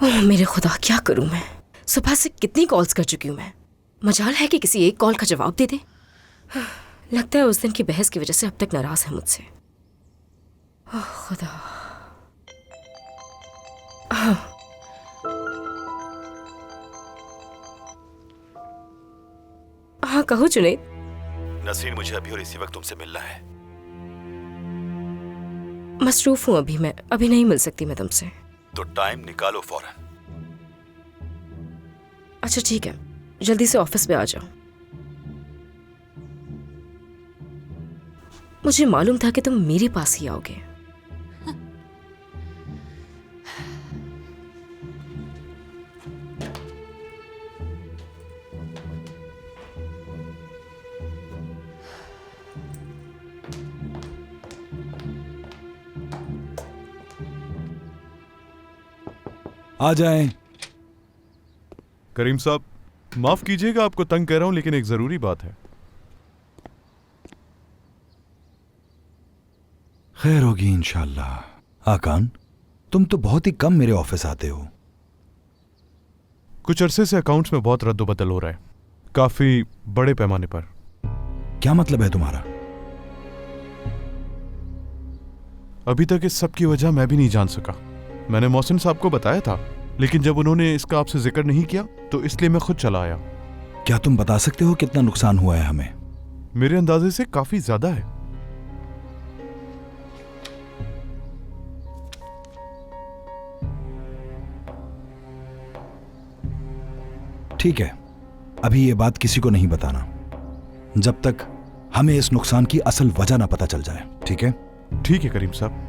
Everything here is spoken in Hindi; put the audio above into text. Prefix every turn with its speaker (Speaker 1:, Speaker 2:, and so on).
Speaker 1: ओह मेरे खुदा, क्या करूं मैं? सुबह से कितनी कॉल्स कर चुकी हूं मैं। मजाल है कि किसी एक कॉल का जवाब दे दे। लगता है उस दिन की बहस की वजह से अब तक नाराज है मुझसे। ओह खुदा। हाँ कहो जुनैद।
Speaker 2: नसरीन, मुझे अभी और इसी वक्त तुमसे मिलना है।
Speaker 1: मसरूफ हूं अभी मैं, अभी नहीं मिल सकती मैं तुमसे।
Speaker 2: तो टाइम निकालो फौरन।
Speaker 1: अच्छा ठीक है, जल्दी से ऑफिस पे आ जाओ। मुझे मालूम था कि तुम मेरे पास ही आओगे।
Speaker 3: आ जाएं।
Speaker 4: करीम साहब, माफ कीजिएगा आपको तंग कर रहा हूं, लेकिन एक जरूरी बात है।
Speaker 3: खैर होगी इंशाल्लाह। आकान, तुम तो बहुत ही कम मेरे ऑफिस आते हो।
Speaker 4: कुछ अरसे से अकाउंट्स में बहुत रद्दोबदल हो रहा है, काफी बड़े पैमाने पर।
Speaker 3: क्या मतलब है तुम्हारा?
Speaker 4: अभी तक इस सब की वजह मैं भी नहीं जान सका। मैंने मोहसिन साहब को बताया था, लेकिन जब उन्होंने इसका आपसे जिक्र नहीं किया तो इसलिए मैं खुद चला आया।
Speaker 3: क्या तुम बता सकते हो कितना नुकसान हुआ है हमें?
Speaker 4: मेरे अंदाजे से काफी ज्यादा है।
Speaker 3: ठीक है, अभी ये बात किसी को नहीं बताना जब तक हमें इस नुकसान की असल वजह ना पता चल जाए। ठीक है?
Speaker 4: ठीक है करीम साहब।